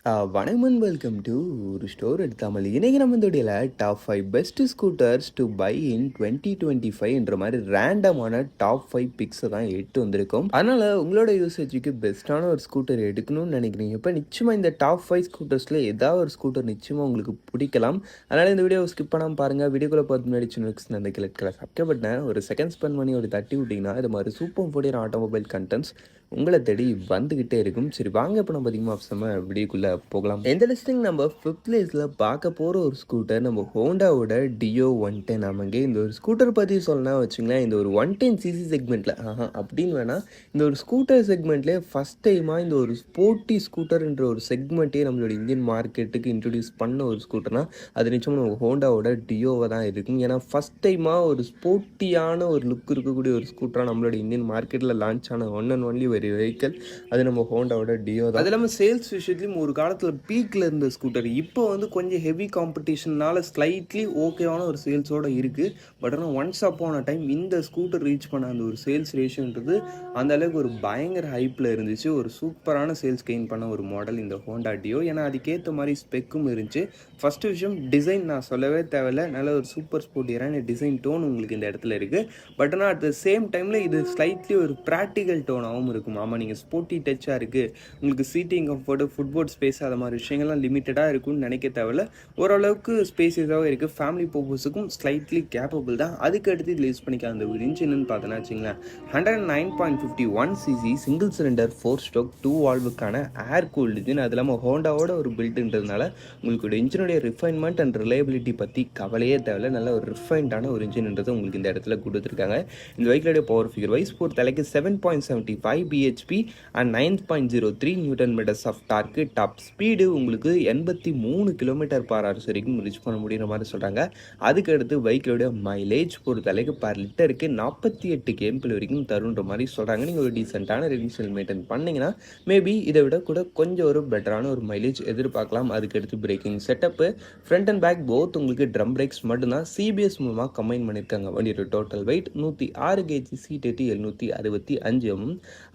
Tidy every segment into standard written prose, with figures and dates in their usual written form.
வணக்கம் and welcome to ஒரு store எடுத்தாமல் இன்றைக்கி நம்ம இந்த வீடியோவில் top 5 best scooters to buy in 2025 என்ற மாதிரி ரேண்டமான டாப் 5 பிக்ஸை தான் எடுத்து வந்திருக்கோம். அதனால் உங்களோட யூசேஜுக்கு பெஸ்ட்டான ஒரு ஸ்கூட்டர் எடுக்கணும்னு நினைக்கிறீங்க. இப்போ நிச்சயமாக இந்த டாப் 5 ஸ்கூட்டர்ஸில் ஏதாவது ஒரு ஸ்கூட்டர் நிச்சயமாக உங்களுக்கு பிடிக்கலாம். அதனால் இந்த வீடியோவை ஸ்கிப் பண்ணாமல் பாருங்கள். வீடியோக்குள்ளே பார்த்து முன்னாடி சின்ன அந்த கிளர் சப்ஸ்கிரைப் பட்டேன் ஒரு செகண்ட் ஸ்பெண்ட் பண்ணி ஒரு தட்டி விட்டிங்கன்னா இது மாதிரி சூப்பர் போடிய ஆட்டோமொபைல் கண்டென்ட்ஸ் உங்களை தேடி வந்துக்கிட்டே இருக்கும். சரி வாங்க இப்போ நம்ம அதிகமாக அவசரமாக வீடியோக்குள்ளே போகலாம். எந்த லிஸ்டிங் நம்ம 5th பிளேஸில் பார்க்க போகிற ஒரு ஸ்கூட்டர் நம்ம ஹோண்டாவோட டியோ 110. ஆமாங்க, இந்த ஒரு ஸ்கூட்டர் பற்றி சொல்லலாம் வச்சுங்களேன். இந்த ஒரு 110 சிசி செக்மெண்ட்டில் அப்படின்னு வேணால் இந்த ஒரு ஸ்கூட்டர் செக்மெண்ட்லேயே ஃபஸ்ட் டைமாக இந்த ஒரு ஸ்போர்ட்டி ஸ்கூட்டர்ன்ற ஒரு செக்மெண்ட்டே நம்மளோட இந்தியன் மார்க்கெட்டுக்கு இன்ட்ரடியூஸ் பண்ண ஒரு ஸ்கூட்டர்னால் அது நிச்சயமாக நம்ம ஹோண்டாவோட டியோவாக தான் இருக்கும். ஏன்னா ஃபஸ்ட் டைமாக ஒரு ஸ்போர்ட்டியான ஒரு லுக் இருக்கக்கூடிய ஒரு ஸ்கூட்டராக நம்மளோட இந்தியன் மார்க்கெட்டில் லான்ச் ஆன ஒன் அண்ட் ஒன்லி ஒரு வெஹிக்கல் அது நம்ம ஹோண்டாவோட டியோ தான். அது இல்லாமல் சேல்ஸ் விஷயத்துலையும் ஒரு காலத்தில் பீக்கில் இருந்த ஸ்கூட்டர் இப்போ வந்து கொஞ்சம் ஹெவி காம்படிஷன்னால ஸ்லைட்லி ஓகேவான ஒரு சேல்ஸோடு இருக்குது. பட் ஆனால் ஒன்ஸ் அப்பான டைம் இந்த ஸ்கூட்டர் ரீச் பண்ண அந்த ஒரு சேல்ஸ் ரேஷியோன்றது அந்த அளவுக்கு ஒரு பயங்கர ஹைப்பில் இருந்துச்சு. ஒரு சூப்பரான சேல்ஸ் கெயின் பண்ண ஒரு மாடல் இந்த ஹோண்டா டியோ. ஏன்னா அதுக்கேற்ற மாதிரி ஸ்பெக்கும் இருந்துச்சு. ஃபஸ்ட்டு விஷயம் டிசைன் நான் சொல்லவே தேவையில்லை. நல்ல ஒரு சூப்பர் ஸ்போர்ட்டியரான டிசைன் டோன் உங்களுக்கு இந்த இடத்துல இருக்குது. பட் ஆனால் அட் த சேம் டைமில் இது ஸ்லைட்லி ஒரு ப்ராக்டிக்கல் டோனாகவும் இருக்கும். ஆமாம், நீங்கள் ஸ்போர்ட்டி டச்சாக இருக்குது, உங்களுக்கு சீட்டிங் கம்ஃபர்ட்டு, ஃபுட்போர்ட் ஸ்பேஸ் அது மாதிரி விஷயங்கள்லாம் லிமிட்டடாக இருக்கும்னு நினைக்க தேவையில்ல. ஓரளவுக்கு ஸ்பேசியஸாகவும் இருக்குது. ஃபேமிலி பர்பஸுக்கும் ஸ்லைட்லி கேப்பபிள் தான். அதுக்கு அடுத்து இதில் யூஸ் பண்ணிக்கலாம். அந்த ஒரு இன்ஜின்னு பார்த்தோன்னா வச்சுங்களேன், 109.51 சிசி சிங்கிள் சிலிண்டர் 4 ஸ்ட்ரோக் 2 வால்வுக்கான ஏர் கூல்டு இன்ஜின். அது இல்லாமல் ஹோண்டாவோட ஒரு பில்டுன்றதுனால உங்களுக்கு ஒரு இன்ஜினுடைய ரிஃபைன்மெண்ட் அண்ட் ரிலையபிலிட்டி பற்றி கவலையே தேவையில்ல. நல்ல ஒரு ரிஃபைன்டான ஒரு இன்ஜின்ன்றது உங்களுக்கு இந்த இடத்துல கொடுத்துருக்காங்க. இந்த வெஹிக்கிளுடைய பவர் ஃபிகர் வைஸ் பொறுத்த தலைக்கு 7.75 BHP and 9.03 newton metres of torque. Top speed உங்களுக்கு 83 km/h வரைக்கும் ரீச் பண்ண முடியுற மாதிரி சொல்கிறாங்க. அதுக்கு அடுத்து பைக்கோட மைலேஜ் பொறுத்தளவுக்கு பர் லிட்டருக்கு 48 km வரைக்கும் தருன்ற மாதிரி சொல்கிறாங்க. நீங்கள் ஒரு டீசெண்டான ரெடிஷனல் மெயின்டைன் பண்ணிங்கன்னா மேபி இதை விட கூட கொஞ்சம் ஒரு பெட்டரான ஒரு மைலேஜ் எதிர்பார்க்கலாம். அதுக்கு அடுத்து braking setup front and back both உங்களுக்கு ட்ரம் பிரேக்ஸ் மட்டும்தான் சிபிஎஸ் மூலமாக கம்பைன் பண்ணியிருக்காங்க. வண்டியோட total weight 106 kg, seat 765 mm.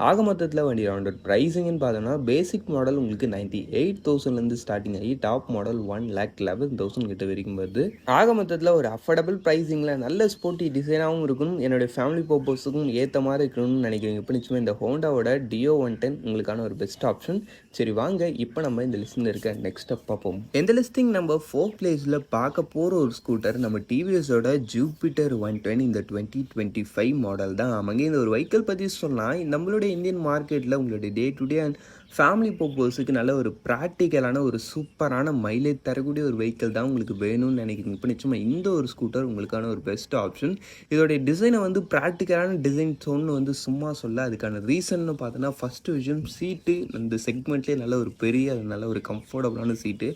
ஆக மொத்தத்தில் வண்டியோட ப்ரைஸிங்னு பார்த்தோன்னா பேசிக் மாடல் உங்களுக்கு 98,000லேருந்து ஸ்டார்டிங் ஆகி டாப் மாடல் 1,11,000 கிட்ட வரைக்கும் வருது. ஆக மொத்தத்தில் ஒரு அஃபோர்டபுள் ப்ரைஸிங்கில் நல்ல ஸ்போர்ட்டி டிசைனாகவும் இருக்கணும், என்னுடைய ஃபேமிலி பர்பஸுக்கும் ஏற்ற மாதிரி இருக்கணும்னு நினைக்கிறீங்க. இப்போ நிச்சயமாக இந்த ஹோண்டாவோட டியோ 110 உங்களுக்கான ஒரு பெஸ்ட் ஆப்ஷன். சரி வாங்க இப்போ நம்ம இந்த லிஸ்ட்டில் இருக்க நெக்ஸ்ட் ஸ்டெப் பார்ப்போம். எந்த லிஸ்டிங் நம்ம 4th பிளேஸில் பார்க்க போகிற ஒரு ஸ்கூட்டர் நம்ம டிவிஎஸோட ஜூபிட்டர் 110 இந்த 2025 மாடல் தான். ஆமாங்க, இந்த ஒரு வெஹிக்கிள் பற்றி சொன்னால் நம்மளுடைய இந்தியன் மார்க்கெட்டில் உங்களுடைய day to day and family பர்பஸுக்கு நல்ல ஒரு ப்ராக்டிக்கலான ஒரு சூப்பரான மைலேஜ் தரக்கூடிய ஒரு வெஹிக்கிள் தான் உங்களுக்கு வேணும்னு நினைக்கிறீங்க. இப்போ நிச்சயமாக இந்த ஒரு ஸ்கூட்டர் உங்களுக்கான ஒரு பெஸ்ட் ஆப்ஷன். இதோடைய டிசைனை வந்து ப்ராக்டிக்கலான டிசைன் ஒன்று வந்து சும்மா சொல்ல அதுக்கான ரீசன்னு பார்த்தோன்னா ஃபஸ்ட்டு விஷயம் சீட்டு இந்த செக்மெண்ட்லேயே நல்ல ஒரு பெரிய நல்ல ஒரு கம்ஃபர்டபுளான சீட்டு.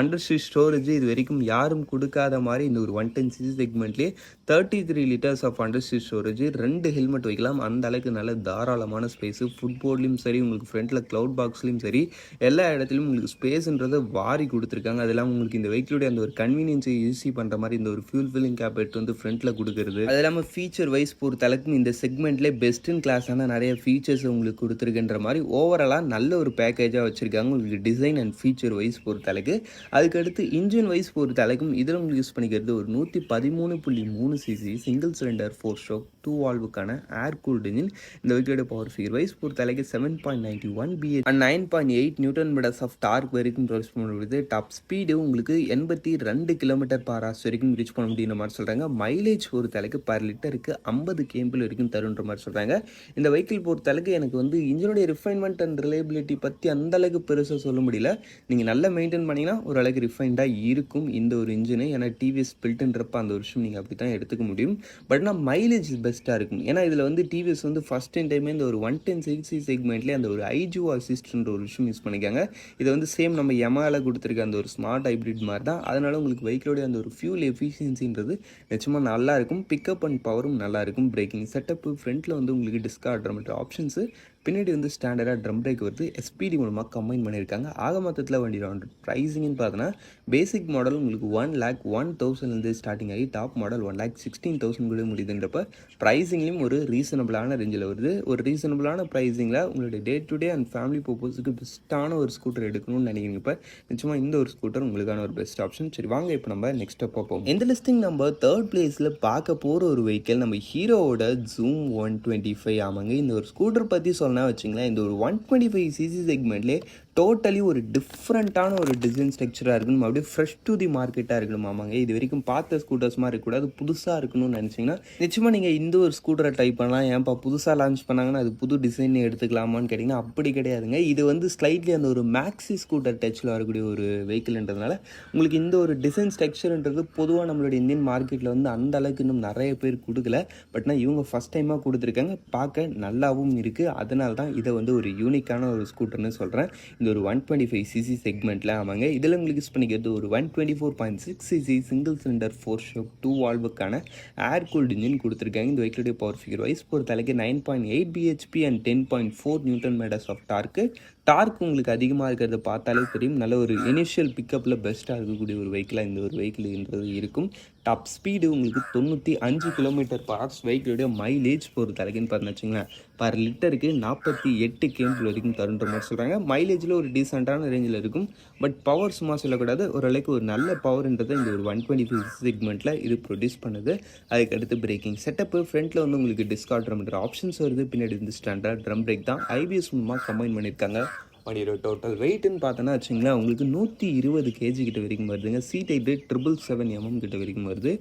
அண்டர் சீட் ஸ்டோரேஜ் இது வரைக்கும் யாரும் கொடுக்காத மாதிரி இந்த ஒரு 110 சிசி செக்மெண்ட்லேயே 33 liters of under seat storage, 2 helmet வைக்கலாம். அந்த அளவுக்கு நல்ல தாராளமான ஸ்பேஸு. ஃபுட்போர்ட்லேயும் சரி உங்களுக்கு ஃப்ரண்ட்டில் க்ளவுட் பாக்ஸ்லையும் சரி எல்லா இடத்துலையும் உங்களுக்கு ஸ்பேஸ்ன்றதை வாரி கொடுத்துருக்காங்க. அதெல்லாம் உங்களுக்கு இந்த வெஹிக்கிளுடைய அந்த ஒரு கன்வீனியன்ஸை ஈஸி பண்ணுற மாதிரி இந்த ஒரு ஃபியூல் ஃபில்லிங் கேப் எடுத்து வந்து ஃப்ரண்ட்டில் கொடுக்குறது. அது இல்லாமல் ஃபீச்சர் வைஸ் பொறுத்த அளவுக்கு இந்த செக்மெண்ட்லேயே பெஸ்ட் இன் கிளாஸான நிறைய ஃபீச்சர்ஸ் உங்களுக்கு கொடுத்துருக்குன்ற மாதிரி ஓவராலாக நல்ல ஒரு பேக்கேஜாக வச்சுருக்காங்க உங்களுக்கு டிசைன் அண்ட் ஃபீச்சர் வைஸ் பொறுத்த அளவுக்கு. அதுக்கடுத்து இன்ஜின் வைஸ் பொறுத்த அளவுக்கும் இதில் உங்களுக்கு யூஸ் பண்ணிக்கிறது ஒரு 113.3 சிசி சிங்கிள் சிலிண்டர் 4 ஸ்ட்ரோக் 2 வால்வுக்கான ஏர் கூல்டு இன்ஜின். இந்த வெஹிக்கிளோட பவர் ஃபிகர் வைஸ் பொறுத்த அளவுக்கு 7.91 BH and 9.8 newton metres of torque வரைக்கும் ரீச் பண்ண முடியுது. டாப் ஸ்பீடு உங்களுக்கு 82 km/h வரைக்கும் ரீச் பண்ண முடியுற மாதிரி சொல்கிறாங்க. மைலேஜ் பொறுத்தளவுக்கு பர் லிட்டருக்கு 50 km வரைக்கும் தருன்ற மாதிரி சொல்கிறாங்க. இந்த வெஹிக்கிள் பொறுத்தளவுக்கு எனக்கு வந்து இன்ஜினுடைய ரிஃபைன்மெண்ட் அண்ட் ரிலையபிலிட்டி பற்றி அந்தளவுக்கு பெருசாக சொல்ல முடியல. நீங்கள் நல்லா மெயின்டைன் பண்ணிங்கன்னா ஓரளவுக்கு ரிஃபைண்டாக இருக்கும் இந்த ஒரு இன்ஜினு. ஏன்னா டிவிஎஸ் பில்ட்டுன்றப்ப அந்த ஒரு விஷயம் நீங்கள் அப்படி தான் எடுத்துக்க முடியும். பட் ஆனால் மைலேஜ் பெஸ்ட்டாக இருக்கும். ஏன்னா இதில் வந்து டிவிஎஸ் வந்து ஃபஸ்ட் டைமே இந்த ஒரு 110 சிசி செக்மெண்ட்லேயே அந்த ஒரு ஐஜூ அசிஸ்ட்ன்ற ஒரு விஷயம் யூஸ் பண்ணிக்காங்க. இதை வந்து சேம் நம்ம யமாவில் கொடுத்துருக்க அந்த ஒரு ஸ்மார்ட் ஹைப்ரிட் மாதிரி தான். அதனால உங்களுக்கு வெஹிக்கிளோடைய அந்த ஒரு ஃபியூல் எஃபிஷியன்சின்றது நிச்சயமாக நல்லா இருக்கும். பிக்கப் அண்ட் பவரும் நல்லா இருக்கும். பிரேக்கிங் செட்டப்பு ஃப்ரண்ட்டில் வந்து உங்களுக்கு டிஸ்க் ஆர்டர் ஆப்ஷன்ஸு பின்னாடி வந்து ஸ்டாண்டர்டாக ட்ரம் பிரேக் வருது, எஸ்பிடி மூலமாக கம்பைன் பண்ணியிருக்காங்க. ஆக மொத்தத்தில் வண்டியோட ப்ரைஸிங்னு பார்த்தோன்னா பேசிக் மாடல் உங்களுக்கு 1,01,000 ஸ்டார்டிங் ஆகி டாப் மாடல் 1,16,000 கூட முடியுதுன்றப்ப ப்ரைஸிங்லேயும் ஒரு ரீசனபிளான ரேஞ்சில் வருது. ஒரு ரீசனபிளான ப்ரைஸிங்கில் உங்களுடைய day to day and family பர்பஸுக்கு பெஸ்ட்டான ஒரு ஸ்கூட்டர் எடுக்கணும்னு நினைக்கிறீங்க. இப்போ நிச்சயமாக இந்த ஒரு ஸ்கூட்டர் உங்களுக்கான ஒரு பெஸ்ட் ஆப்ஷன். சரி வாங்க இப்போ நம்ம நெக்ஸ்ட் பார்ப்போம். இந்த லிஸ்டிங் நம்ம தேர்ட் பிளேஸில் பார்க்க போகிற ஒரு வெஹிக்கிள் நம்ம ஹீரோவோட ஜூம் 125. ஆமாங்க, இந்த ஒரு ஸ்கூட்டர் பற்றி சொன்னா வச்சுங்களேன், இந்த ஒரு 125cc செக்மெண்ட்லேயே டோட்டலி ஒரு டிஃப்ரெண்ட்டான ஒரு டிசைன் ஸ்ட்ரக்சராக இருக்கணும், அப்படியே ஃப்ரெஷ் டு தி மார்க்கெட்டாக இருக்கணும். ஆமாங்க, இது வரைக்கும் பார்த்த ஸ்கூட்டர்ஸ் மாதிரி இருக்கக்கூடாது, புதுசாக இருக்கணும்னு நினச்சிங்கன்னா நிச்சயமாக நீங்கள் இந்த ஒரு ஸ்கூட்டரை ட்ரை பண்ணலாம். ஏன்ப்பா புதுசாக லான்ச் பண்ணாங்கன்னா அது புது டிசைன் எடுத்துக்கலாமான்னு கேட்டிங்கன்னா அப்படி கிடையாதுங்க. இது வந்து ஸ்லைட்லி அந்த ஒரு மேக்ஸி ஸ்கூட்டர் டச்சில் வரக்கூடிய ஒரு வெஹிக்கிள்ன்றதுனால உங்களுக்கு இந்த ஒரு டிசைன் ஸ்ட்ரக்சர்ன்றது பொதுவாக நம்மளுடைய இந்தியன் மார்க்கெட்டில் வந்து அந்த அளவுக்கு இன்னும் நிறைய பேர் கொடுக்கல. பட்னா இவங்க ஃபஸ்ட் டைமாக கொடுத்துருக்காங்க, பார்க்க நல்லாவும் இருக்குது. அதனால தான் இதை வந்து ஒரு யூனிக்கான ஒரு ஸ்கூட்டர்னு சொல்கிறேன். இந்த ஒரு 125cc செக்மெண்ட்டில். ஆமாங்க, இதில் உங்களுக்கு யூஸ் பண்ணிக்கிறது ஒரு 124.6cc சிங்கிள் சிலிண்டர் 4 ஸ்ட்ரோக் 2 வால்வுக்கான ஏர் கூல்டு இன்ஜின் கொடுத்துருக்காங்க. இந்த வெஹிக்கிளுடைய பவர் ஃபிகர் வைஸ் பொறுத்தளவுக்கு 9.8 bhp and 10.4 newton metres of torque உங்களுக்கு அதிகமாக இருக்கிறத பார்த்தாலே தெரியும். நல்ல ஒரு இனிஷியல் பிக்கப்பில் பெஸ்ட்டாக இருக்கக்கூடிய ஒரு வெஹிக்கிளாக இந்த ஒரு வெஹிக்கிள்ன்றது இருக்கும். டாப் ஸ்பீடு உங்களுக்கு 95 km/h. வெஹிக்கிளுடைய மைலேஜ் பொறுத்தளவுக்குன்னு பார்த்தீங்கன்னு வச்சுங்களேன், பர் லிட்டருக்கு 48 km வரைக்கும் தருன்ற மாதிரி சொல்கிறாங்க. மைலேஜில் ஒரு டீசெண்டான ரேஞ்சில் இருக்கும். பட் பவர் சும்மா சொல்லக்கூடாது, ஓரளவுக்கு ஒரு நல்ல பவர்ன்றதை இந்த ஒரு 125 செக்மெண்ட்டில் இது ப்ரொடியூஸ் பண்ணுது. அதுக்கடுத்து பிரேக்கிங் செட்டப்பு ஃப்ரண்ட்டில் வந்து உங்களுக்கு டிஸ்க் ஆல்டர்மேட்டர் ஆப்ஷன்ஸ் வருது. பின்னாடி வந்து ஸ்டாண்டர்ட் ட்ரம் பிரேக் தான் ஐபிஎஸ் மூலமாக கம்பைன் பண்ணியிருக்காங்க. வண்டியோட டோட்டல் வெயிட்னு பார்த்தோன்னா வச்சுங்களேன், உங்களுக்கு 120 kg கிட்ட வரைக்கும் வருதுங்க. சீட் ஹைட்டு 777 கிட்ட வரைக்கும் வருது.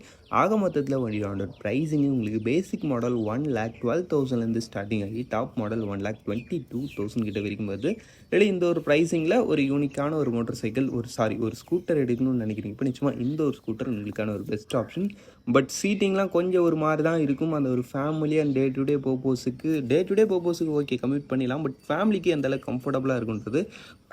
ஆக மொத்தத்தில் வண்டியோட ப்ரைஸிங்கு உங்களுக்கு பேசிக் மாடல் 1,12,000 ஸ்டார்டிங் ஆகி டாப் மாடல் 1,22,000 கிட்ட வரைக்கும் வருது. இல்லை இந்த ஒரு ப்ரைஸிங்கில் ஒரு யூனிக்கான ஒரு மோட்டர் சைக்கிள் ஒரு ஸ்கூட்டர் எடுக்கணும்னு நினைக்கிறீங்க, இப்போ நிச்சயமாக இந்த ஒரு ஸ்கூட்டர் உங்களுக்கான ஒரு பெஸ்ட் ஆப்ஷன். பட் சீட்டிங்லாம் கொஞ்சம் ஒரு மாதிரி தான் இருக்கும். அந்த ஒரு family and day to day பர்பஸுக்கு ஓகே கம்யூட் பண்ணிடலாம். பட் ஃபேமிலிக்கு அந்த அளவுக்கு கம்ஃபர்டபுளாக இருக்குன்றது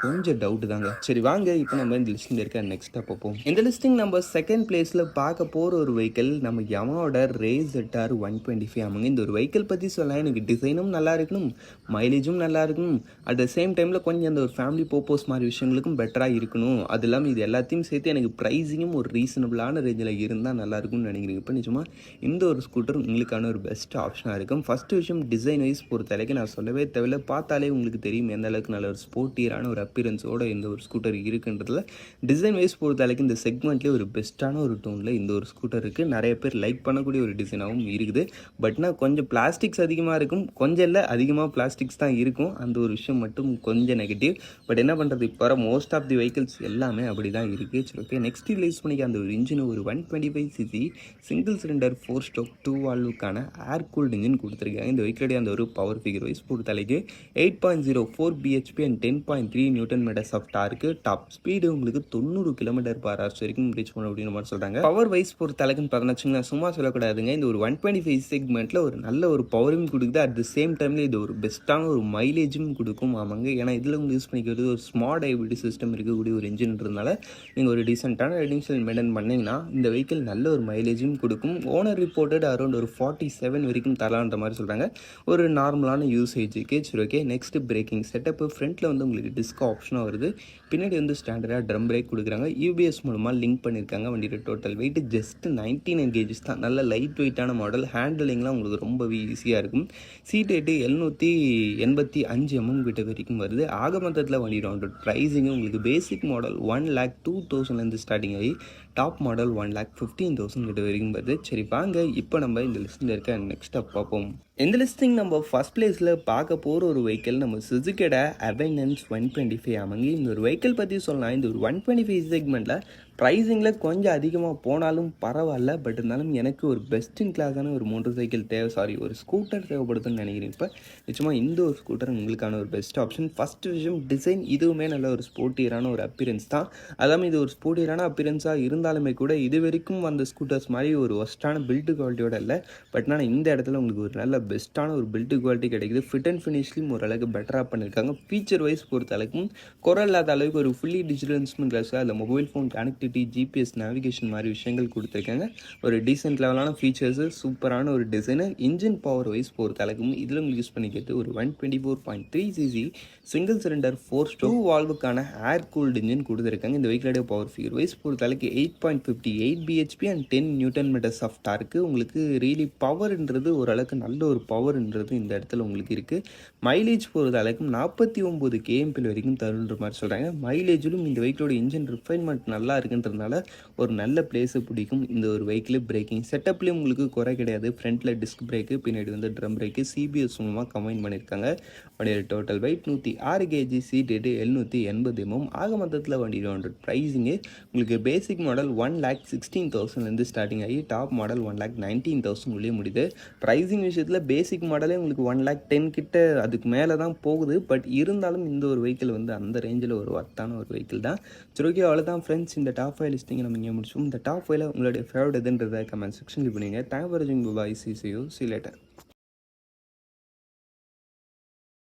கொஞ்சம் டவுட்டு தாங்க. சரி வாங்க இப்போ நம்ம இந்த லிஸ்ட்டில் இருக்க நெக்ஸ்ட்டாக பார்ப்போம். இந்த லிஸ்டிங் நம்ம செகண்ட் பிளேஸில் பார்க்க போகிற ஒரு வெஹிக்கிள் நம்ம யமாவோட ரேஸ் ZR 125. ஆமாங்க, இந்த ஒரு வெஹிக்கிள் பற்றி சொல்ல எனக்கு டிசைனும் நல்லா இருக்கணும், மைலேஜும் நல்லா இருக்கணும், அட் த சேம் டைமில் கொஞ்சம் அந்த ஒரு ஃபேமிலி பர்பஸ் மாதிரி விஷயங்களுக்கும் பெட்டராக இருக்கணும். அது இல்லாமல் இது எல்லாத்தையும் சேர்த்து எனக்கு ப்ரைஸிங்கும் ஒரு ரீசனபிளான ரேஞ்சில் இருந்தால் நல்லாயிருக்கும்னு நினைக்கிறேன். இப்போ நிச்சயமாக இந்த ஒரு ஸ்கூட்டர் உங்களுக்கான ஒரு பெஸ்ட் ஆப்ஷனாக இருக்கும். ஃபஸ்ட்டு விஷயம் டிசைன் வைஸ் பொறுத்தளவுக்கு நான் சொல்லவே தேவையில்லை, பார்த்தாலே உங்களுக்கு தெரியும் எந்த அளவுக்கு நல்ல ஒரு ஸ்போர்ட்டியரான ஒரு அப்பியரன்ஸோட இந்த ஒரு ஸ்கூட்டர் இருக்குன்றதுல. டிசைன் வைஸ் பொறுத்தளவுக்கு இந்த செக்மெண்ட்லேயே ஒரு பெஸ்ட்டான ஒரு டோனில் இந்த ஒரு ஸ்கூட்டர் இருக்குது. நிறைய பேர் லைக் பண்ணக்கூடிய ஒரு டிசைனாகவும் இருக்குது. பட்னா கொஞ்சம் பிளாஸ்டிக்ஸ் அதிகமாக இருக்கும், கொஞ்சம் இல்லை அதிகமாக பிளாஸ்டிக்ஸ் தான் இருக்கும். அந்த ஒரு விஷயம் மட்டும் கொஞ்சம் நெகட்டிவ். பட் என்ன பண்ணுறது, இப்போ வர மோஸ்ட் ஆஃப் தி வெஹிக்கிள்ஸ் எல்லாமே அப்படி தான் இருக்குது. சரி ஓகே, நெக்ஸ்ட் ரிலீஸ் பண்ணிக்க அந்த ஒரு இன்ஜின் ஒரு 125cc சிங்கிள் சிலிண்டர் 4 ஸ்ட்ரோக் 2 வால்வுக்கான ஏர் கூல்டு இன்ஜின் கொடுத்துருக்காங்க. இந்த வெஹிக்கிளுடைய அந்த ஒரு பவர் ஃபிகர் வைஸ் பொறுத்தளவுக்கு 8.04 bhp and 10.3 newton metres of torque. Top speed உங்களுக்கு 90 km/h வரைக்கும் ரீச் பண்ண அப்படின்ற மாதிரி சொல்கிறாங்க. பவர் வைஸ் பொறுத்தளவுக்குன்னு பார்த்தோன்னா சும்மா சொல்லக்கூடாதுங்க, இந்த ஒரு 125 செக்மெண்ட்டில் ஒரு நல்ல ஒரு பவரும் கொடுக்குது. அட் த சேம் டைமில் இது ஒரு பெஸ்ட்டான ஒரு மைலேஜும் கொடுக்கும். ஆமாங்க, ஏன்னா இதில் உங்களுக்கு யூஸ் பண்ணிக்கிறது ஒரு ஸ்மார்ட் ஐபிடி சிஸ்டம் இருக்கக்கூடிய ஒரு இன்ஜின்ன்றதுனால நீங்கள் ஒரு டீசெண்டான ரெடிங்ஷன் மெயின்டைன் பண்ணிங்கன்னா இந்த வெஹிக்கிள் நல்ல ஒரு மைலேஜும் கொடுக்கும். ஓனர் ரிப்போர்ட்டட் அரௌண்ட் ஒரு 47 வரைக்கும் தரலான்ற மாதிரி சொல்கிறாங்க ஒரு நார்மலான யூசேஜுக்கு. சரி ஓகே, நெக்ஸ்ட் பிரேக்கிங் செட்டப்பு ஃப்ரண்ட்டில் வந்து உங்களுக்கு டிஸ்க் ஆப்ஷனாக வருது. பின்னாடி வந்து ஸ்டாண்டர்டாக ட்ரம் பிரேக் கொடுக்குறாங்க. யூபிஎஸ் மூலமாக லிங்க் பண்ணியிருக்காங்க. வண்டியோட டோட்டல் வெயிட் ஜஸ்ட் 99 kg தான். நல்ல லைட் வெயிட்டான மாடல். ஹேண்டிலிங்லாம் உங்களுக்கு ரொம்பவே ஈஸியாக இருக்கும். சீட் ஹைட்டு 785 கிட்ட வரைக்கும் வருது. ஆக மொத்தத்தில் வண்டியோட ப்ரைஸிங்கு உங்களுக்கு பேசிக் மாடல் 1,02,000 ஸ்டார்டிங் ஆகி டாப் மாடல் 1,15,000 கிட்ட வரைக்கும் வருது. சரி வாங்க இப்போ நம்ம இந்த லிஸ்ட்டில் இருக்க நெக்ஸ்ட்டாக பார்ப்போம். இந்த லிஸ்டிங் நம்ம ஃபஸ்ட் பிளேஸில் பார்க்க போகிற ஒரு வெஹிக்கிள் நம்ம சுசுகியோட அவைனன்ஸ் 125. ஆமாங்க, இந்த ஒரு வெஹிக்கிள் பற்றி சொல்லலாம். இந்த ஒரு 125 செக்மெண்ட்டில் ப்ரைஸிங்கில் கொஞ்சம் அதிகமாக போனாலும் பரவாயில்ல. பட் இருந்தாலும் எனக்கு ஒரு பெஸ்ட் இன் கிளாஸான ஒரு மோட்டர் சைக்கிள் ஒரு ஸ்கூட்டர் தேவைப்படுதுன்னு நினைக்கிறேன். இப்போ நிச்சயமாக இந்த ஒரு ஸ்கூட்டர் உங்களுக்கான ஒரு பெஸ்ட் ஆப்ஷன். ஃபஸ்ட் விஷயம் டிசைன், இதுவுமே நல்ல ஒரு ஸ்போர்ட்டியரான ஒரு அப்பியரன்ஸ் தான். அதாமல் இது ஒரு ஸ்போர்ட்டியரான அப்பியரன்ஸாக இருந்தாலுமே கூட இது வரைக்கும் வந்த ஸ்கூட்டர்ஸ் மாதிரி ஒரு ஒஸ்ட்டான பில்டு குவாலிட்டியோட இல்லை. பட் ஆனால் இந்த இடத்துல உங்களுக்கு ஒரு நல்ல பெஸ்ட்டான ஒரு பில்டு குவாலிட்டி கிடைக்குது. ஃபிட் அண்ட் ஃபினிஷ்லையும் ஓரளவுக்கு பெட்டராக பண்ணியிருக்காங்க. ஃபீச்சர் வைஸ் பொறுத்த அளவுக்கும் குறை இல்லாத அளவுக்கு ஒரு ஃபுல்லி டிஜிட்டல் இன்ஸ்ட்ருமெண்ட் கிளாஸ், அதில் mobile phone connectivity connectivity, GPS navigation மாதிரி விஷயங்கள் கொடுத்துருக்காங்க. ஒரு டீசென்ட் லெவலான ஃபீச்சர்ஸு, சூப்பரான ஒரு டிசைனு. இன்ஜின் பவர் வைஸ் பொறுத்த அளவுக்கு இதில் உங்களுக்கு யூஸ் பண்ணிக்கிறது ஒரு 124.3 சிசி சிங்கிள் சிலிண்டர் 4 ஸ்ட்ரோக் வால்வுக்கான ஏர் கூல்டு இன்ஜின் கொடுத்துருக்காங்க. இந்த வெஹிக்கிளோட பவர் ஃபிகர் வைஸ் பொறுத்த அளவுக்கு 8.58 BHP and 10 newton metres of torque. உங்களுக்கு ரியலி பவர்ன்றது ஓரளவுக்கு நல்ல ஒரு பவர்ன்றது இந்த இடத்துல உங்களுக்கு இருக்குது. மைலேஜ் பொறுத்த அளவுக்கு 49 கேஎம்பில் வரைக்கும் தருன்ற மாதிரி சொல்கிறாங்க. மைலேஜிலும் இந்த வெஹிக்கிளோட இன்ஜின் ரிஃபைன்மெண்ட் நல்லா இருக்குன்றதுனால ஒரு நல்ல பிளேஸை பிடிக்கும். இந்த ஒரு வெஹிக்கிள் பிரேக்கிங் செட்டப்லேயும் உங்களுக்கு குறை கிடையாது. ஃப்ரண்ட்டில் டிஸ்க் பிரேக்கு, பின்னாடி வந்து ட்ரம் பிரேக்கு, சிபிஎஸ் மூலமாக கம்பைன் பண்ணியிருக்காங்க. வண்டியோட total weight 106 KG, seat rate 780 mm. ஆக மொத்தத்தில் வண்டி 200 ப்ரைஸிங்கு உங்களுக்கு பேசிக் மாடல் 1,16,000 ஸ்டார்டிங் ஆகி டாப் மாடல் 1,19,000 உள்ளே முடியுது. ப்ரைஸிங் விஷயத்தில் பேசிக் மாடலே உங்களுக்கு 1,10,000 கிட்ட அதுக்கு மேலே தான் போகுது. பட் இருந்தாலும் இந்த ஒரு வெஹிக்கிள் வந்து அந்த ரேஞ்சில் ஒரு வர்த்தான ஒரு வெஹிக்கிள் தான். சரி, ஓகே, அவ்வளோதான் ஃப்ரெண்ட்ஸ். இந்த டாப் 5 லிஸ்டிங்கை நம்ம இங்கே முடிச்சோம். இந்த டாப் 5ல உங்களுடைய ஃபேவரட் எதுன்றதை கமெண்ட் செக்ஷனில் பண்ணுங்க. தேங்க் ஃபார் வாட்சிங். Bye, see you, see you later.